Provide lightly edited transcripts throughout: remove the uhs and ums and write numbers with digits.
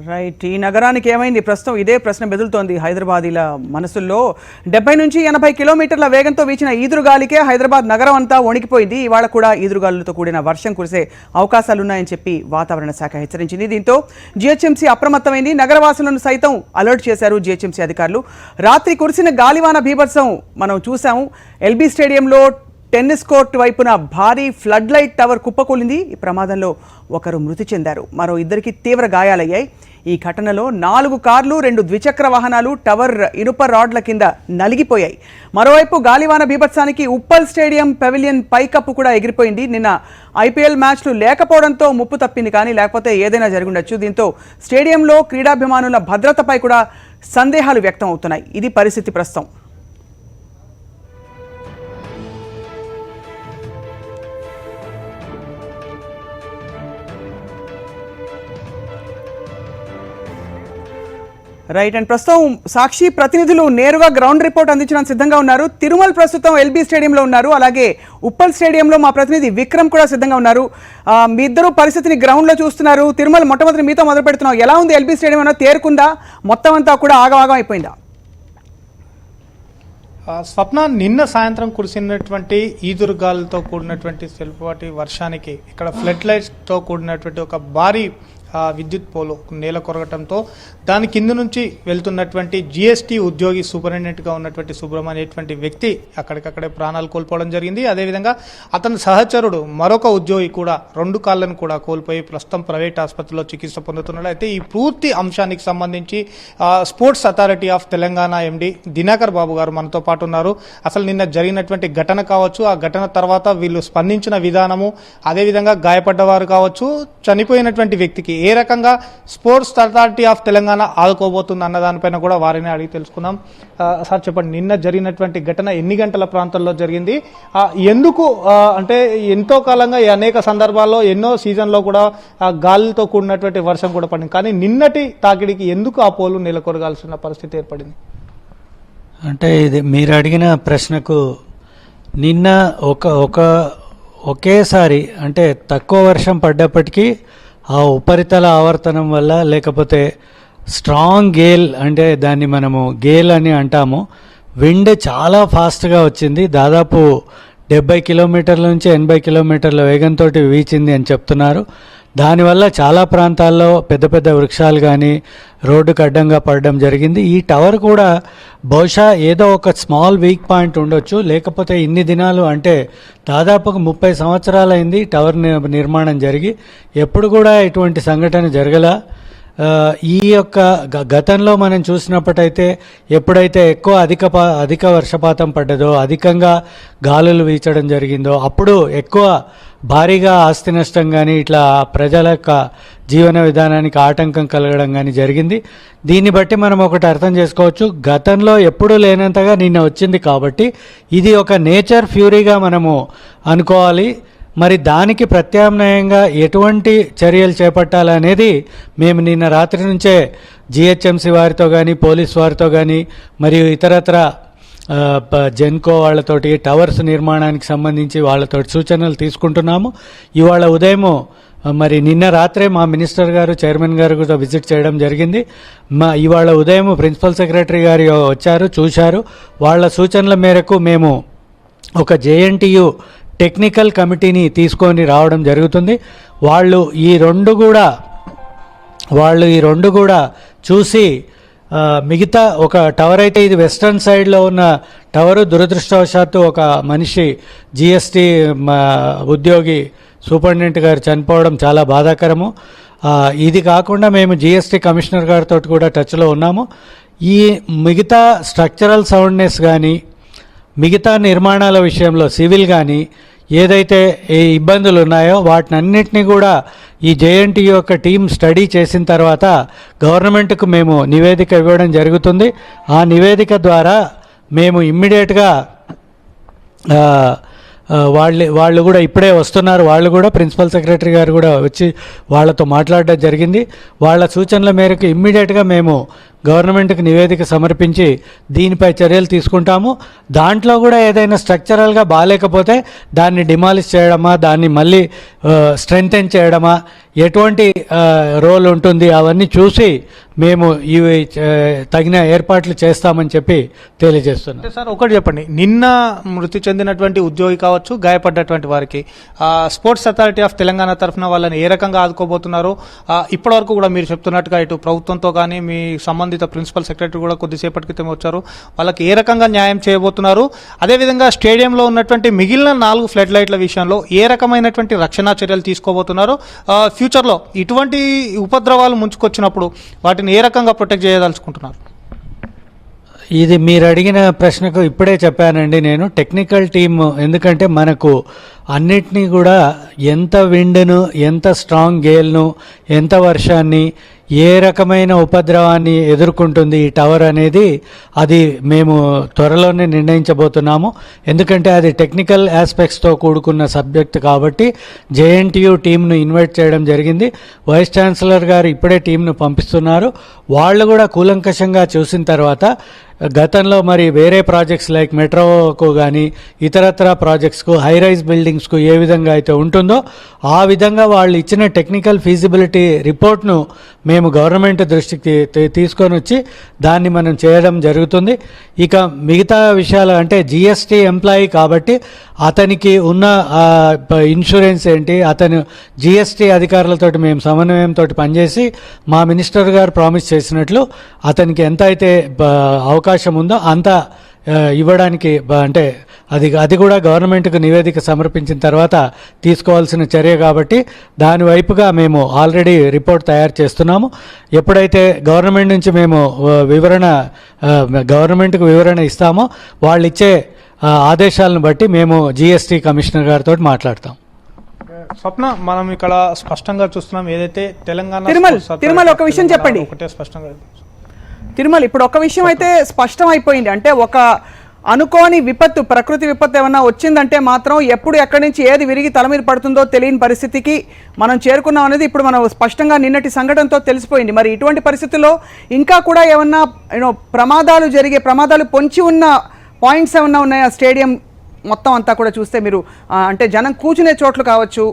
Right. ఈ నగరానికి ఏమైంది? ప్రస్తుతం ఇదే ప్రశ్న మెదులుతోంది హైదరాబాదీల మనసుల్లో. 70 నుంచి 80 కిలోమీటర్ల వేగంతో వీచిన ఈదురుగాలికే హైదరాబాద్ నగరం అంతా వణికిపోయింది. ఇవాళ కూడా ఈదురుగాలులతో కూడిన వర్షం కురిసే అవకాశాలున్నాయని చెప్పి వాతావరణ శాఖ హెచ్చరించింది. దీంతో జీహెచ్ఎంసీ అప్రమత్తమైంది. నగరవాసులను సైతం అలర్ట్ చేశారు జీహెచ్ఎంసీ అధికారులు. రాత్రి కురిసిన గాలివాన బీభత్సం మనం చూసాము. ఎల్బీ స్టేడియంలో టెన్నిస్ కోర్టు వైపున భారీ ఫ్లడ్ లైట్ టవర్ కుప్పకూలింది. ఈ ప్రమాదంలో ఒకరు మృతి చెందారు, మరో ఇద్దరికి తీవ్ర గాయాలయ్యాయి. ఈ ఘటనలో 4 కార్లు, 2 ద్విచక్ర వాహనాలు టవర్ ఇనుప రాడ్ల కింద నలిగిపోయాయి. మరోవైపు గాలివాన బీభత్సానికి ఉప్పల్ స్టేడియం పెవిలియన్ పైకప్పు కూడా ఎగిరిపోయింది. నిన్న ఐపీఎల్ మ్యాచ్లు లేకపోవడంతో ముప్పు తప్పింది, కానీ లేకపోతే ఏదైనా జరుగుండొచ్చు. దీంతో స్టేడియంలో క్రీడాభిమానుల భద్రతపై కూడా సందేహాలు వ్యక్తం అవుతున్నాయి. ఇది పరిస్థితి ప్రస్తుతం. రైట్. అండ్ ప్రస్తుతం సాక్షి ప్రతినిధులు నేరుగా గ్రౌండ్ రిపోర్ట్ అందించడానికి సిద్ధంగా ఉన్నారు. తిరుమల ప్రస్తుతం ఎల్బీ స్టేడియంలో ఉన్నారు, అలాగే ఉప్పల్ స్టేడియంలో మా ప్రతినిధి విక్రమ్ కూడా సిద్ధంగా ఉన్నారు. మీ ఇద్దరు పరిస్థితిని గ్రౌండ్లో చూస్తున్నారు. తిరుమల, మొట్టమొదటి మీతో మొదలు పెడుతున్నాం. ఎలా ఉంది ఎల్బీ స్టేడియం? అన్నా తేరుకుందా? మొత్తం అంతా కూడా ఆగమాగం అయిపోయిందా? స్వప్న, నిన్న సాయంత్రం కురిసినటువంటి ఈదురుగాలతో కూడినటువంటి స్వల్పపాటి వర్షానికి ఇక్కడ ఫ్లడ్ లైట్స్తో కూడినటువంటి ఒక భారీ విద్యుత్ పోలు నేల కొరగటంతో దాని కింద నుంచి వెళ్తున్నటువంటి జిఎస్టీ ఉద్యోగి సూపరింటెండెంట్గా ఉన్నటువంటి సుబ్రహ్మణ్య అనేటువంటి వ్యక్తి అక్కడికక్కడే ప్రాణాలు కోల్పోవడం జరిగింది. అదేవిధంగా అతని సహచరుడు మరొక ఉద్యోగి కూడా 2 కాళ్ళను కూడా కోల్పోయి ప్రస్తుతం ప్రైవేట్ ఆసుపత్రిలో చికిత్స పొందుతున్నాడు. అయితే ఈ పూర్తి అంశానికి సంబంధించి స్పోర్ట్స్ అథారిటీ ఆఫ్ తెలంగాణ ఎండి దినకర్ బాబు గారు మనతో పాటు ఉన్నారు. అసలు నిన్న జరిగినటువంటి ఘటన కావచ్చు, ఆ ఘటన తర్వాత వీళ్ళు స్పందించిన విధానము, అదేవిధంగా గాయపడ్డవారు కావచ్చు, చనిపోయినటువంటి వ్యక్తికి ఏ రకంగా స్పోర్ట్స్ అథారిటీ ఆఫ్ తెలంగాణ ఆదుకోబోతుంది అన్న దానిపైన కూడా వారిని అడిగి తెలుసుకుందాం. సార్ చెప్పండి, నిన్న జరిగినటువంటి ఘటన ఎన్ని గంటల ప్రాంతంలో జరిగింది? ఎందుకు అంటే ఎంతో కాలంగా అనేక సందర్భాల్లో ఎన్నో సీజన్లో కూడా గాలితో కూడినటువంటి వర్షం కూడా పడింది, కానీ నిన్నటి తాకిడికి ఎందుకు ఆ పోలు నెలకొరగాల్సిన పరిస్థితి ఏర్పడింది? అంటే ఇది మీరు అడిగిన ప్రశ్నకు నిన్న ఒకేసారి అంటే తక్కువ వర్షం పడ్డప్పటికీ ఆ ఉపరితల ఆవర్తనం వల్ల, లేకపోతే స్ట్రాంగ్ గేల్ అంటే దాన్ని మనము గేల్ అని అంటాము, విండ్ చాలా ఫాస్ట్గా వచ్చింది. దాదాపు 70 కిలోమీటర్ల నుంచి 80 కిలోమీటర్ల వేగంతో వీచింది అని చెప్తున్నారు. దానివల్ల చాలా ప్రాంతాల్లో పెద్ద పెద్ద వృక్షాలు కానీ రోడ్డుకు అడ్డంగా పడడం జరిగింది. ఈ టవర్ కూడా బహుశా ఏదో ఒక స్మాల్ వీక్ పాయింట్ ఉండొచ్చు, లేకపోతే ఇన్ని దినాలు అంటే దాదాపుగా 30 సంవత్సరాలైంది టవర్ నిర్మాణం జరిగి, ఎప్పుడు కూడా ఇటువంటి సంఘటన జరగల. ఈ యొక్క గతంలో మనం చూసినప్పటైతే ఎప్పుడైతే అధిక వర్షపాతం పడ్డదో, అధికంగా గాలులు వీచడం జరిగిందో, అప్పుడు ఎక్కువ భారీగా ఆస్తి నష్టం కానీ ఇట్లా ప్రజల యొక్క జీవన విధానానికి ఆటంకం కలగడం కానీ జరిగింది. దీన్ని బట్టి మనం ఒకటి అర్థం చేసుకోవచ్చు, గతంలో ఎప్పుడూ లేనంతగా నిన్న వచ్చింది కాబట్టి ఇది ఒక నేచర్ ఫ్యూరీగా మనము అనుకోవాలి. మరి దానికి ప్రత్యామ్నాయంగా ఎటువంటి చర్యలు చేపట్టాలనేది మేము నిన్న రాత్రి నుంచే జిహెచ్ఎంసీ వారితో కానీ పోలీస్ వారితో కానీ మరియు ఇతరత్ర జెన్కో వాళ్ళతోటి టవర్స్ నిర్మాణానికి సంబంధించి వాళ్ళతోటి సూచనలు తీసుకుంటున్నాము. ఇవాళ ఉదయము మరి నిన్న రాత్రే మా మినిస్టర్ గారు, చైర్మన్ గారు కూడా విజిట్ చేయడం జరిగింది. ఇవాళ ఉదయం ప్రిన్సిపల్ సెక్రటరీ గారు వచ్చారు, చూశారు. వాళ్ళ సూచనల మేరకు మేము ఒక జేఎన్టీయు టెక్నికల్ కమిటీని తీసుకొని రావడం జరుగుతుంది. వాళ్ళు ఈ రెండు కూడా చూసి మిగతా ఒక టవర్ అయితే ఇది వెస్టర్న్ సైడ్లో ఉన్న టవరు, దురదృష్టవశాత్తు ఒక మనిషి జిఎస్టీ ఉద్యోగి సూపరింటెండెంట్ గారు చనిపోవడం చాలా బాధాకరము. ఇది కాకుండా మేము జిఎస్టీ కమిషనర్ గారితో కూడా టచ్లో ఉన్నాము. ఈ మిగతా స్ట్రక్చరల్ సౌండ్నెస్ కానీ మిగతా నిర్మాణాల విషయంలో సివిల్ కానీ ఏదైతే ఏ ఇబ్బందులు ఉన్నాయో వాటినన్నింటినీ కూడా ఈ జేఎన్టీ యొక్క టీం స్టడీ చేసిన తర్వాత గవర్నమెంట్కు మేము నివేదిక ఇవ్వడం జరుగుతుంది. ఆ నివేదిక ద్వారా మేము ఇమ్మీడియట్గా వాళ్ళు కూడా ఇప్పుడే వస్తున్నారు. వాళ్ళు కూడా ప్రిన్సిపల్ సెక్రటరీ గారు కూడా వచ్చి వాళ్ళతో మాట్లాడడం జరిగింది. వాళ్ళ సూచనల మేరకు ఇమ్మీడియట్గా మేము గవర్నమెంట్కి నివేదిక సమర్పించి దీనిపై చర్యలు తీసుకుంటాము. దాంట్లో కూడా ఏదైనా స్ట్రక్చరల్గా బాగాలేకపోతే దాన్ని డిమాలిష్ చేయడమా, దాన్ని మళ్ళీ స్ట్రెంగ్తెన్ చేయడమా, ఎటువంటి రోల్ ఉంటుంది అవన్నీ చూసి మేము ఇవి తగిన ఏర్పాట్లు చేస్తామని చెప్పి తెలియజేస్తున్నాం. అంటే సార్ ఒకటి చెప్పండి, నిన్న మృతి చెందినటువంటి ఉద్యోగి కావచ్చు, గాయపడ్డటువంటి వారికి స్పోర్ట్స్ అథారిటీ ఆఫ్ తెలంగాణ తరఫున వాళ్ళని ఏ రకంగా ఆదుకోబోతున్నారు? ఇప్పటివరకు కూడా మీరు చెప్తున్నట్టుగా ఇటు ప్రభుత్వంతో కానీ మీ సంబంధిత ప్రిన్సిపల్ సెక్రటరీ కూడా కొద్దిసేపటి క్రితం వచ్చారు, వాళ్ళకి ఏ రకంగా న్యాయం చేయబోతున్నారు? అదేవిధంగా స్టేడియంలో ఉన్నటువంటి మిగిలిన 4 ఫ్లడ్ లైట్ల విషయంలో ఏ రకమైనటువంటి రక్షణ చర్యలు తీసుకోబోతున్నారు? ఫ్యూచర్లో ఇటువంటి ఉపద్రవాలు ముంచుకొచ్చినప్పుడు వాటిని ఏ రకంగా ప్రొటెక్ట్ చేయదలుచుకుంటున్నారు? ఇది మీరు అడిగిన ప్రశ్నకు ఇప్పుడే చెప్పానండి నేను. టెక్నికల్ టీమ్, ఎందుకంటే మనకు అన్నిటినీ కూడా ఎంత విండ్ను, ఎంత స్ట్రాంగ్ గేల్ను, ఎంత వర్షాన్ని, ఏ రకమైన ఉపద్రవాన్ని ఎదుర్కొంటుంది ఈ టవర్ అనేది అది మేము త్వరలోనే నిర్ణయించబోతున్నాము. ఎందుకంటే అది టెక్నికల్ ఆస్పెక్ట్స్తో కూడుకున్న సబ్జెక్ట్ కాబట్టి జేఎన్టీయూ టీంను ఇన్వైట్ చేయడం జరిగింది. వైస్ ఛాన్సలర్ గారు ఇప్పుడే టీంను పంపిస్తున్నారు. వాళ్ళు కూడా కూలంకషంగా చూసిన తర్వాత గతంలో మరి వేరే ప్రాజెక్ట్స్ లైక్ మెట్రోకు కానీ ఇతరత్ర ప్రాజెక్ట్స్కు, హై రైజ్ బిల్డింగ్స్కు ఏ విధంగా అయితే ఉంటుందో ఆ విధంగా వాళ్ళు ఇచ్చిన టెక్నికల్ ఫీజిబిలిటీ రిపోర్ట్ను మేము గవర్నమెంట్ దృష్టికి తీసుకొని వచ్చి దాన్ని మనం చేయడం జరుగుతుంది. ఇక మిగతా విషయాలు అంటే జిఎస్టీ ఎంప్లాయీ కాబట్టి అతనికి ఉన్న ఇన్సూరెన్స్ ఏంటి, అతను జిఎస్టీ అధికారులతో మేము సమన్వయంతో పనిచేసి మా మినిస్టర్ గారు ప్రామిస్ చేసినట్లు అతనికి ఎంత అయితే అవకాశం ఉందో అంత ఇవ్వడానికి అంటే అది కూడా గవర్నమెంట్కు నివేదిక సమర్పించిన తర్వాత తీసుకోవాల్సిన చర్య కాబట్టి దాని వైపుగా మేము ఆల్రెడీ రిపోర్ట్ తయారు చేస్తున్నాము. ఎప్పుడైతే గవర్నమెంట్ నుంచి మేము గవర్నమెంట్కు వివరణ ఇస్తామో వాళ్ళు ఇచ్చే ఆదేశాలను బట్టి మేము జిఎస్టీ కమిషనర్ గారితో మాట్లాడతాం. స్వప్న, మనం ఇక్కడ స్పష్టంగా చూస్తున్నాం ఏదైతే తెలంగాణ తిరుమల ఒక విషయం చెప్పండి. ఒకటే స్పష్టంగా తిరుమల ఇప్పుడు ఒక విషయం అయితే స్పష్టం అయిపోయింది. అంటే ఒక అనుకోని విపత్తు, ప్రకృతి విపత్తు ఏమన్నా వచ్చిందంటే మాత్రం ఎప్పుడు ఎక్కడి నుంచి ఏది విరిగి తల మీద పడుతుందో తెలియని పరిస్థితికి మనం చేరుకున్నాం అనేది ఇప్పుడు మనం స్పష్టంగా నిన్నటి సంఘటనతో తెలిసిపోయింది. మరి ఇటువంటి పరిస్థితుల్లో ఇంకా కూడా ఏమన్నా ప్రమాదాలు పొంచి ఉన్న పాయింట్స్ ఏమన్నా ఉన్నాయా? స్టేడియం మొత్తం అంతా కూడా చూస్తే మీరు అంటే జనం కూర్చునే చోట్లు కావచ్చు,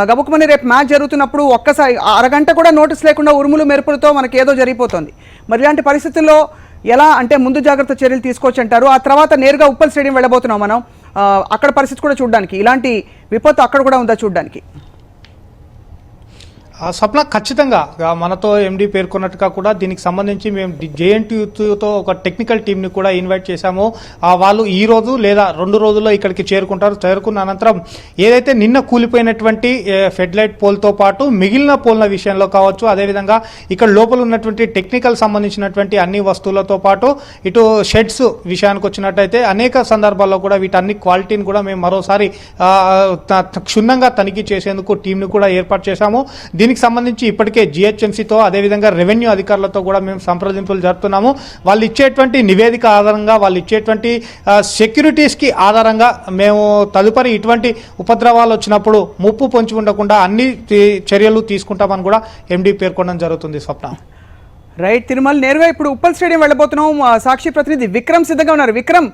గబుకుమని రేపు మ్యాచ్ జరుగుతున్నప్పుడు ఒక్కసారి అరగంట కూడా నోటీస్ లేకుండా ఉరుములు మెరుపులతో మనకి ఏదో జరిగిపోతుంది. మరి ఇలాంటి పరిస్థితుల్లో ఎలా అంటే ముందు జాగ్రత్త చర్యలు తీసుకోవచ్చు అంటారు? ఆ తర్వాత నేరుగా ఉప్పల్ స్టేడియం వెళ్ళబోతున్నాం మనం, అక్కడ పరిస్థితి కూడా చూడడానికి, ఇలాంటి విపత్తు అక్కడ కూడా ఉందా చూడడానికి? స్వప్న, ఖచ్చితంగా మనతో ఎండి పేర్కొన్నట్టుగా కూడా దీనికి సంబంధించి మేము జేఎన్టీయూతో ఒక టెక్నికల్ టీంని కూడా ఇన్వైట్ చేశాము. వాళ్ళు ఈ రోజు లేదా 2 రోజుల్లో ఇక్కడికి చేరుకుంటారు. చేరుకున్న అనంతరం ఏదైతే నిన్న కూలిపోయినటువంటి ఫెడ్లైట్ పోల్తో పాటు మిగిలిన పోల్ల విషయంలో కావచ్చు, అదేవిధంగా ఇక్కడ లోపల ఉన్నటువంటి టెక్నికల్ సంబంధించినటువంటి అన్ని వస్తువులతో పాటు ఇటు షెడ్స్ విషయానికి వచ్చినట్టయితే అనేక సందర్భాల్లో కూడా వీటన్ని క్వాలిటీని కూడా మేము మరోసారి క్షుణ్ణంగా తనిఖీ చేసేందుకు టీంని కూడా ఏర్పాటు చేశాము. దీనికి సంబంధించి ఇప్పటికే జిహెచ్ఎంసీతో అదేవిధంగా రెవెన్యూ అధికారులతో కూడా మేము సంప్రదింపులు జరుపుతున్నాము. వాళ్ళు ఇచ్చేటువంటి నివేదిక ఆధారంగా, వాళ్ళు ఇచ్చేటువంటి సెక్యూరిటీస్కి ఆధారంగా మేము తదుపరి ఇటువంటి ఉపద్రవాలు వచ్చినప్పుడు ముప్పు పొంచి ఉండకుండా అన్ని చర్యలు తీసుకుంటామని కూడా ఎండి పేర్కొనడం జరుగుతుంది. స్వప్న, రైట్. తిరుమల, నేరుగా ఇప్పుడు ఉప్పల్ స్టేడియం వెళ్ళబోతున్నాం. సాక్షి ప్రతినిధి విక్రమ్ సిద్ధంగా ఉన్నారు. విక్రమ్,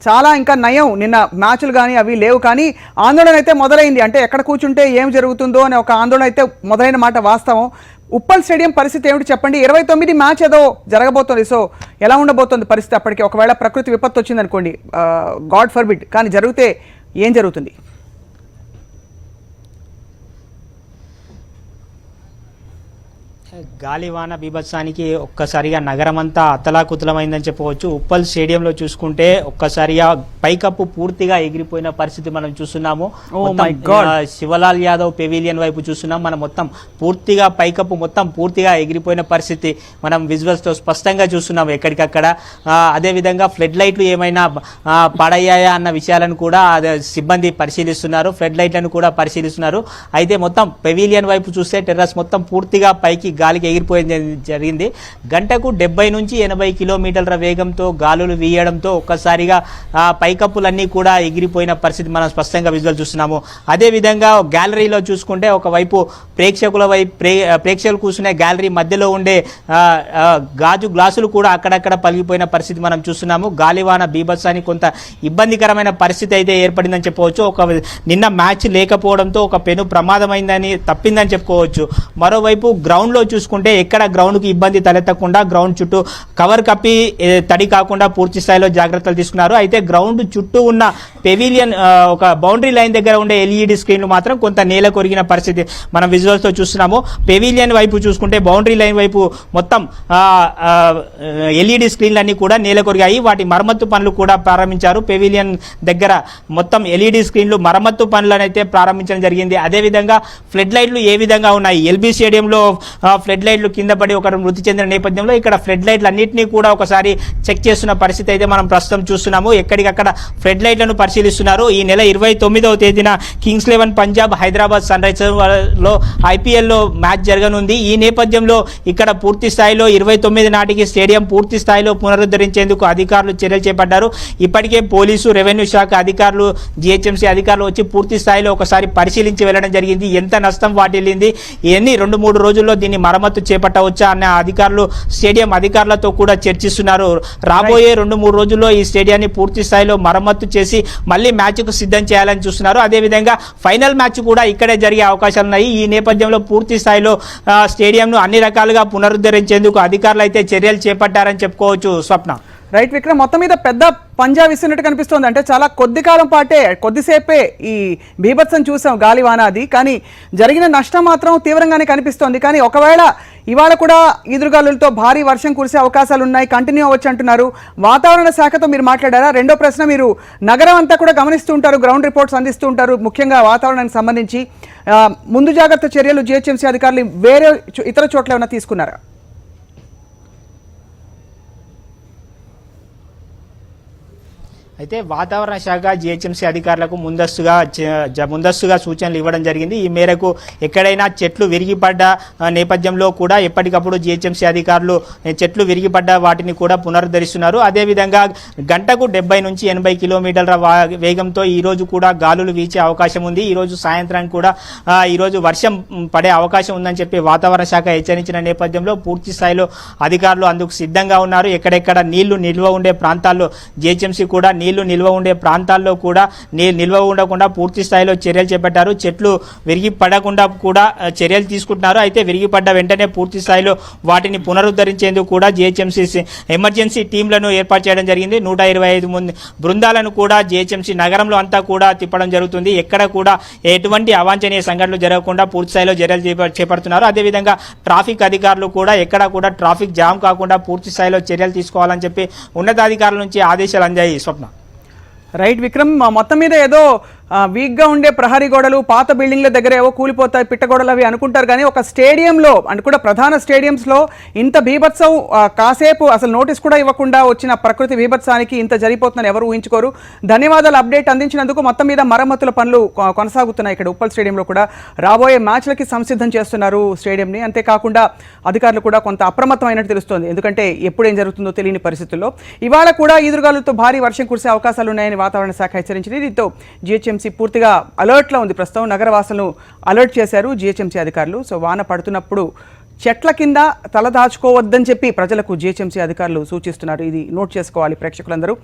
చాలా ఇంకా నయం, నిన్న మ్యాచ్లు కానీ అవి లేవు, కానీ ఆందోళన అయితే మొదలైంది. అంటే ఎక్కడ కూర్చుంటే ఏం జరుగుతుందో అనే ఒక ఆందోళన అయితే మొదలైన మాట వాస్తవం. ఉప్పల్ స్టేడియం పరిస్థితి ఏమిటి చెప్పండి? 29 మ్యాచ్ ఏదో జరగబోతోంది. సో ఎలా ఉండబోతోంది పరిస్థితి అప్పటికి? ఒకవేళ ప్రకృతి విపత్తు వచ్చింది అనుకోండి, గాడ్ ఫర్బిడ్, కానీ జరిగితే ఏం జరుగుతుంది? గాలివాన బీభత్సానికి ఒక్కసారిగా నగరం అంతా అతలాకుతలమైందని చెప్పవచ్చు. ఉప్పల్ స్టేడియంలో చూసుకుంటే ఒక్కసారిగా పైకప్పు పూర్తిగా ఎగిరిపోయిన పరిస్థితి మనం చూస్తున్నాము. శివలాల్ యాదవ్ పెవిలియన్ వైపు చూస్తున్నాం మనం, మొత్తం పూర్తిగా పైకప్పు మొత్తం పూర్తిగా ఎగిరిపోయిన పరిస్థితి మనం విజువల్స్తో స్పష్టంగా చూస్తున్నాము ఎక్కడికక్కడ. అదేవిధంగా ఫ్లడ్ లైట్లు ఏమైనా పడయ్యాయా అన్న విషయాలను కూడా సిబ్బంది పరిశీలిస్తున్నారు, ఫ్లడ్ లైట్లను కూడా పరిశీలిస్తున్నారు. అయితే మొత్తం పెవిలియన్ వైపు చూస్తే టెర్రస్ మొత్తం పూర్తిగా పైకి గాలికి ఎగిరిపోయింది జరిగింది. గంటకు 70 నుంచి 80 కిలోమీటర్ల వేగంతో గాలులు వీయడంతో ఒక్కసారిగా పైకప్పులన్నీ కూడా ఎగిరిపోయిన పరిస్థితి మనం స్పష్టంగా విజువల్ చూస్తున్నాము. అదేవిధంగా గ్యాలరీలో చూసుకుంటే ఒకవైపు ప్రేక్షకులు కూర్చునే గ్యాలరీ మధ్యలో ఉండే గాజు గ్లాసులు కూడా అక్కడక్కడ పలిగిపోయిన పరిస్థితి మనం చూస్తున్నాము. గాలివాన బీభత్సానికి కొంత ఇబ్బందికరమైన పరిస్థితి అయితే ఏర్పడిందని చెప్పవచ్చు. నిన్న మ్యాచ్ లేకపోవడంతో ఒక పెను ప్రమాదమైందని తప్పిందని చెప్పుకోవచ్చు. మరోవైపు గ్రౌండ్లో చూసుకుంటే ఎక్కడ గ్రౌండ్కి ఇబ్బంది తలెత్తకుండా గ్రౌండ్ చుట్టూ కవర్ కప్పి తడి కాకుండా పూర్తి స్థాయిలో జాగ్రత్తలు తీసుకున్నారు. అయితే గ్రౌండ్ చుట్టూ ఉన్న పెవిలియన్ ఒక బౌండరీ లైన్ దగ్గర ఉండే ఎల్ఈడి స్క్రీన్లు మాత్రం కొంత నేల కొరిగిన పరిస్థితి మనం విజువల్స్తో చూస్తున్నాము. పెవిలియన్ వైపు చూసుకుంటే బౌండరీ లైన్ వైపు మొత్తం ఎల్ఈడి స్క్రీన్లన్నీ కూడా నేల కొరిగాయి. వాటి మరమ్మత్తు పనులు కూడా ప్రారంభించారు. పెవిలియన్ దగ్గర మొత్తం ఎల్ఈడి స్క్రీన్లు మరమ్మత్తు పనులను అయితే ప్రారంభించడం జరిగింది. అదేవిధంగా ఫ్లడ్ లైట్లు ఏ విధంగా ఉన్నాయి, ఎల్బీ స్టేడియంలో ఫ్లడ్ లైట్లు కింద పడి ఒకరు మృతి చెందిన నేపథ్యంలో ఇక్కడ ఫ్లడ్ లైట్లు అన్నింటినీ కూడా ఒకసారి చెక్ చేస్తున్న పరిస్థితి అయితే మనం ప్రస్తుతం చూస్తున్నాము. ఎక్కడికక్కడ ఫ్లడ్ లైట్లను పరిశీలిస్తున్నారు. ఈ నెల 29వ తేదీన కింగ్స్ 11 పంజాబ్ హైదరాబాద్ సన్ రైజర్స్లో ఐపీఎల్లో మ్యాచ్ జరగనుంది. ఈ నేపథ్యంలో ఇక్కడ పూర్తి స్థాయిలో 29 నాటికి స్టేడియం పూర్తి స్థాయిలో పునరుద్ధరించేందుకు అధికారులు చర్యలు చేపట్టారు. ఇప్పటికే పోలీసు, రెవెన్యూ శాఖ అధికారులు, జిహెచ్ఎంసీ అధికారులు వచ్చి పూర్తి స్థాయిలో ఒకసారి పరిశీలించి వెళ్ళడం జరిగింది. ఎంత నష్టం వాటిల్లింది, ఎన్ని 2-3 రోజుల్లో దీన్ని మరమ్మతు చేపట్టవచ్చా అన్న అధికారులు స్టేడియం అధికారులతో కూడా చర్చిస్తున్నారు. రాబోయే 2-3 రోజుల్లో ఈ స్టేడియాన్ని పూర్తి స్థాయిలో మరమ్మతు చేసి మళ్ళీ మ్యాచ్కు సిద్ధం చేయాలని చూస్తున్నారు. అదేవిధంగా ఫైనల్ మ్యాచ్ కూడా ఇక్కడే జరిగే అవకాశాలు ఉన్నాయి. ఈ నేపథ్యంలో పూర్తి స్థాయిలో స్టేడియంను అన్ని రకాలుగా పునరుద్ధరించేందుకు అధికారులు అయితే చర్యలు చేపట్టారని చెప్పుకోవచ్చు. స్వప్న. రైట్ విక్రమ్, మొత్తం మీద పెద్ద పంజా విస్తున్నట్టు కనిపిస్తోంది. అంటే చాలా కొద్ది కాలం పాటే, కొద్దిసేపే ఈ బీభత్సం చూసాం గాలివాన అది, కానీ జరిగిన నష్టం మాత్రం తీవ్రంగానే కనిపిస్తోంది. కానీ ఒకవేళ ఇవాళ కూడా ఈదురుగాలులతో భారీ వర్షం కురిసే అవకాశాలు ఉన్నాయి, కంటిన్యూ అవ్వచ్చు అంటున్నారు. వాతావరణ శాఖతో మీరు మాట్లాడారా? రెండో ప్రశ్న, మీరు నగరం అంతా కూడా గమనిస్తూ ఉంటారు, గ్రౌండ్ రిపోర్ట్స్ అందిస్తూ ఉంటారు, ముఖ్యంగా వాతావరణానికి సంబంధించి ముందు జాగ్రత్త చర్యలు జిహెచ్ఎంసీ అధికారులు వేరే ఇతర చోట్ల ఏమైనా తీసుకున్నారా? అయితే వాతావరణ శాఖ జిహెచ్ఎంసీ అధికారులకు ముందస్తుగా సూచనలు ఇవ్వడం జరిగింది. ఈ మేరకు ఎక్కడైనా చెట్లు విరిగిపడ్డ నేపథ్యంలో కూడా ఎప్పటికప్పుడు జిహెచ్ఎంసీ అధికారులు చెట్లు విరిగిపడ్డ వాటిని కూడా పునరుద్ధరిస్తున్నారు. అదేవిధంగా గంటకు 70 నుంచి 80 కిలోమీటర్ల వేగంతో ఈరోజు కూడా గాలులు వీచే అవకాశం ఉంది. ఈరోజు సాయంత్రానికి కూడా ఈరోజు వర్షం పడే అవకాశం ఉందని చెప్పి వాతావరణ శాఖ హెచ్చరించిన నేపథ్యంలో పూర్తి స్థాయిలో అధికారులు అందుకు సిద్ధంగా ఉన్నారు. ఎక్కడెక్కడ నీళ్లు నిల్వ ఉండే ప్రాంతాల్లో జిహెచ్ఎంసీ కూడా నీళ్లు నిల్వ ఉండే ప్రాంతాల్లో కూడా నిల్వ ఉండకుండా పూర్తి స్థాయిలో చర్యలు చేపట్టారు. చెట్లు విరిగి పడకుండా కూడా చర్యలు తీసుకుంటున్నారు. అయితే విరిగిపడ్డ వెంటనే పూర్తి స్థాయిలో వాటిని పునరుద్ధరించేందుకు కూడా జిహెచ్ఎంసీ ఎమర్జెన్సీ టీంలను ఏర్పాటు చేయడం జరిగింది. 125 మంది బృందాలను కూడా జిహెచ్ఎంసీ నగరంలో అంతా కూడా తిప్పడం జరుగుతుంది. ఎక్కడ కూడా ఎటువంటి అవాంఛనీయ సంఘటనలు జరగకుండా పూర్తి స్థాయిలో చర్యలు చేపడుతున్నారు. అదేవిధంగా ట్రాఫిక్ అధికారులు కూడా ఎక్కడ కూడా ట్రాఫిక్ జామ్ కాకుండా పూర్తి స్థాయిలో చర్యలు తీసుకోవాలని చెప్పి ఉన్నతాధికారుల నుంచి ఆదేశాలు అందాయి. స్వప్న. రైట్ విక్రమ్, మొత్తం మీద ఏదో వీక్గా ఉండే ప్రహరీ గోడలు, పాత బిల్డింగ్ల దగ్గర ఏవో కూలిపోతాయి, పిట్టగోడలు అవి అనుకుంటారు. కానీ ఒక స్టేడియంలో, అంటే కూడా ప్రధాన స్టేడియంస్లో ఇంత బీభత్సం కాసేపు అసలు నోటీస్ కూడా ఇవ్వకుండా వచ్చిన ప్రకృతి బీభత్సానికి ఇంత జరిగిపోతుందని ఎవరు ఊహించుకోరు. ధన్యవాదాలు అప్డేట్ అందించినందుకు. మొత్తం మీద మరమ్మతుల పనులు కొనసాగుతున్నాయి ఇక్కడ ఉప్పల్ స్టేడియంలో కూడా. రాబోయే మ్యాచ్లకి సంసిద్ధం చేస్తున్నారు స్టేడియంని. అంతేకాకుండా అధికారులు కూడా కొంత అప్రమత్తమైనట్టు తెలుస్తోంది, ఎందుకంటే ఎప్పుడు ఏం జరుగుతుందో తెలియని పరిస్థితుల్లో. ఇవాళ కూడా ఈదురుగాలులతో భారీ వర్షం కురిసే అవకాశాలు ఉన్నాయని వాతావరణ శాఖ హెచ్చరించింది. దీంతో జిహెచ్ఎంసీ పూర్తిగా అలర్ట్లో ఉంది. ప్రస్తుతం నగరవాసులను అలర్ట్ చేశారు జిహెచ్ఎంసీ అధికారులు. సో వాన పడుతున్నప్పుడు చెట్ల కింద తలదాచుకోవద్దని చెప్పి ప్రజలకు జిహెచ్ఎంసీ అధికారులు సూచిస్తున్నారు. ఇది నోట్ చేసుకోవాలి ప్రేక్షకులందరూ.